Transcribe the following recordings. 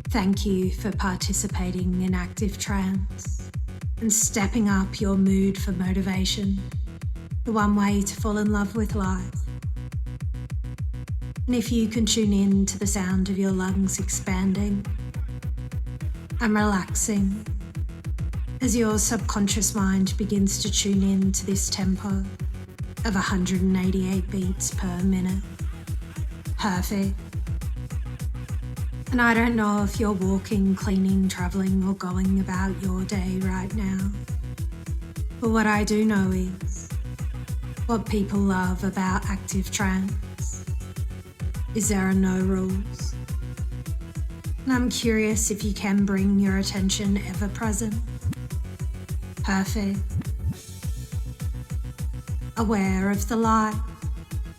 Thank you for participating in Active Trance and stepping up your mood for motivation, the one way to fall in love with life. And if you can tune in to the sound of your lungs expanding and relaxing as your subconscious mind begins to tune in to this tempo of 188 beats per minute. Perfect. And I don't know if you're walking, cleaning, traveling, or going about your day right now. But what I do know is what people love about Active Trance is there are no rules. And I'm curious if you can bring your attention ever present. Perfect. Aware of the light,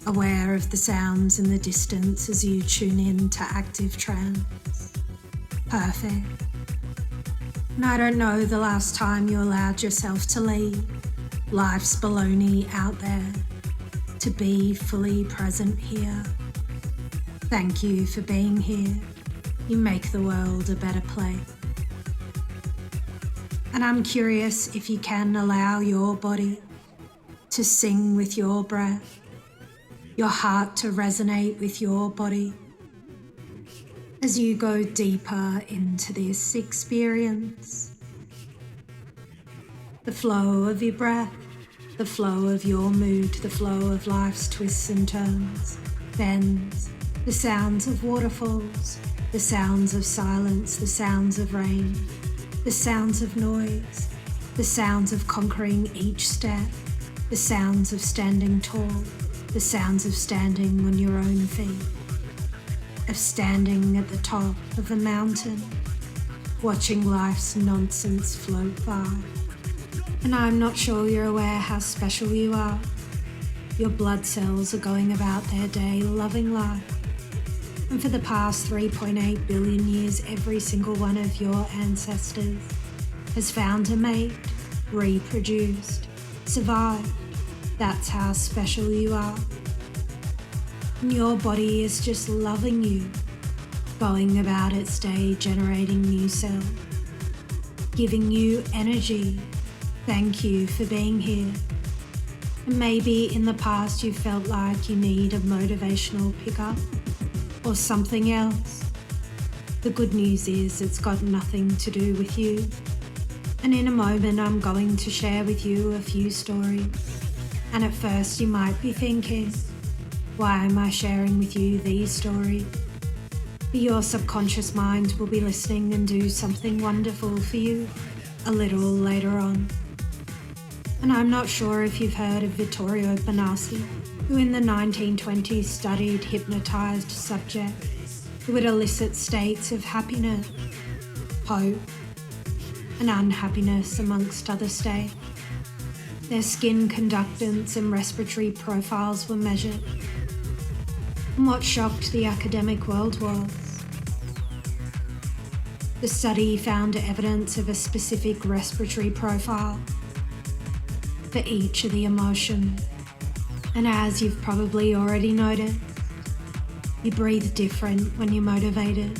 aware of the sounds in the distance as you tune in to Active Trance. Perfect. And I don't know the last time you allowed yourself to leave life's baloney out there, to be fully present here. Thank you for being here. You make the world a better place. And I'm curious if you can allow your body to sing with your breath, your heart to resonate with your body as you go deeper into this experience. The flow of your breath, the flow of your mood, the flow of life's twists and turns, bends, the sounds of waterfalls, the sounds of silence, the sounds of rain, the sounds of noise, the sounds of conquering each step, the sounds of standing tall, the sounds of standing on your own feet, of standing at the top of a mountain, watching life's nonsense float by. And I'm not sure you're aware how special you are. Your blood cells are going about their day loving life. And for the past 3.8 billion years, every single one of your ancestors has found a mate, reproduced, survived. That's how special you are. And your body is just loving you, going about its day generating new cells, giving you energy. Thank you for being here. And maybe in the past you felt like you need a motivational pickup or something else. The good news is it's got nothing to do with you. And in a moment I'm going to share with you a few stories. And at first you might be thinking, why am I sharing with you these stories? But your subconscious mind will be listening and do something wonderful for you a little later on. And I'm not sure if you've heard of Vittorio Benassi, who in the 1920s studied hypnotized subjects who would elicit states of happiness, hope, and unhappiness amongst other states. Their skin conductance and respiratory profiles were measured. And what shocked the academic world was the study found evidence of a specific respiratory profile for each of the emotions. And as you've probably already noted, you breathe different when you're motivated.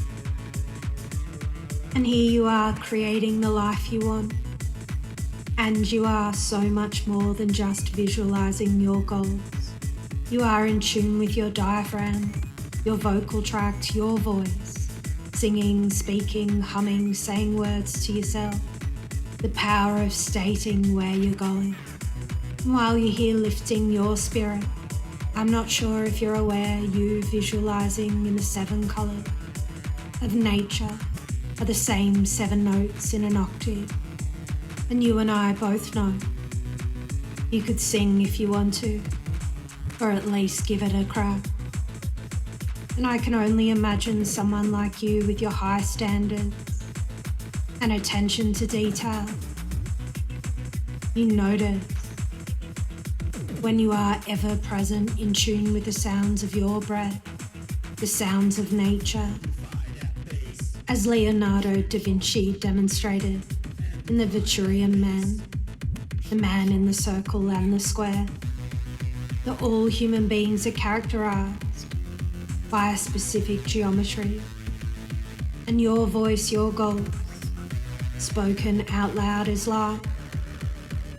And here you are creating the life you want. And you are so much more than just visualizing your goals. You are in tune with your diaphragm, your vocal tract, your voice, singing, speaking, humming, saying words to yourself, the power of stating where you're going. And while you're here lifting your spirit, I'm not sure if you're aware you visualizing in the 7 colors of nature are the same 7 notes in an octave. And you and I both know you could sing if you want to, or at least give it a crack. And I can only imagine someone like you with your high standards and attention to detail. You notice when you are ever present in tune with the sounds of your breath, the sounds of nature, as Leonardo da Vinci demonstrated in the Vitruvian Man, the man in the circle and the square, that all human beings are characterized by a specific geometry, and your voice, your goals, spoken out loud as light,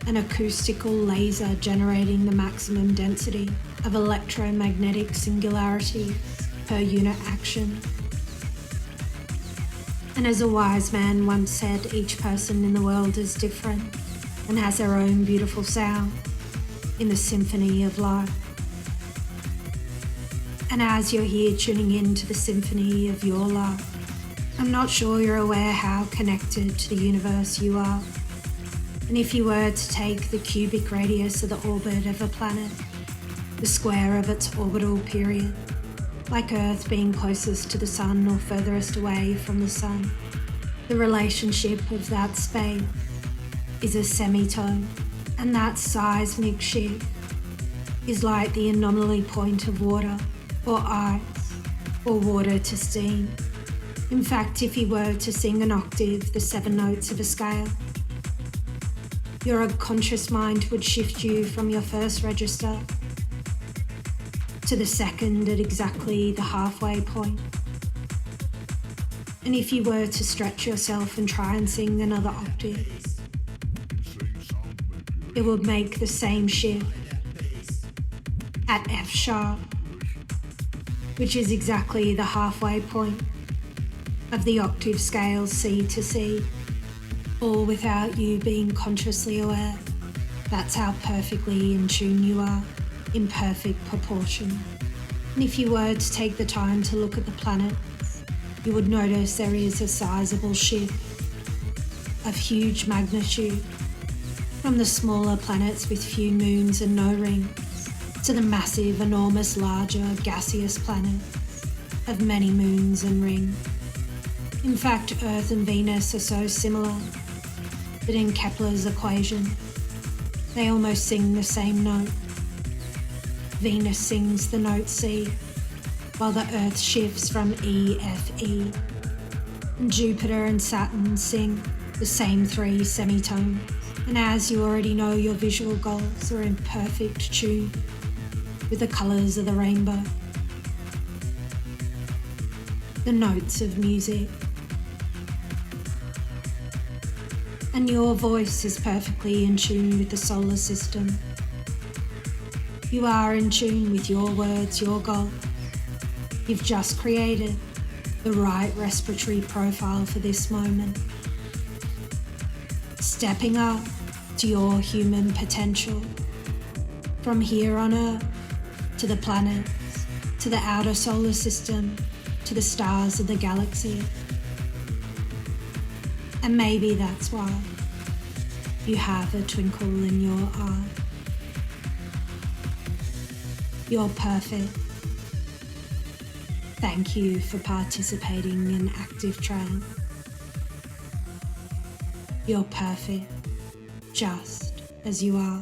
an acoustical laser generating the maximum density of electromagnetic singularities per unit action. And as a wise man once said, each person in the world is different and has their own beautiful sound in the symphony of life. And as you're here tuning into the symphony of your life, I'm not sure you're aware how connected to the universe you are. And if you were to take the cubic radius of the orbit of a planet, the square of its orbital period, like Earth being closest to the Sun or furthest away from the Sun, the relationship of that space is a semitone, and that seismic shift is like the anomaly point of water or ice or water to steam. In fact, if you were to sing an octave, the 7 notes of a scale, your unconscious mind would shift you from your first register to the second at exactly the halfway point. And if you were to stretch yourself and try and sing another octave, it would make the same shift at F sharp, which is exactly the halfway point of the octave scale C to C, all without you being consciously aware. That's how perfectly in tune you are, in perfect proportion. And if you were to take the time to look at the planets, you would notice there is a sizable shift of huge magnitude from the smaller planets with few moons and no rings to the massive, enormous, larger, gaseous planets of many moons and rings. In fact, Earth and Venus are so similar that in Kepler's equation, they almost sing the same note. Venus sings the note C, while the Earth shifts from E, F, E. And Jupiter and Saturn sing the same 3 semitones. And as you already know, your visual goals are in perfect tune with the colours of the rainbow. The notes of music. And your voice is perfectly in tune with the solar system. You are in tune with your words, your goals. You've just created the right respiratory profile for this moment. Stepping up to your human potential. From here on Earth, to the planets, to the outer solar system, to the stars of the galaxy. And maybe that's why you have a twinkle in your eye. You're perfect. Thank you for participating in Active Trance. You're perfect, just as you are.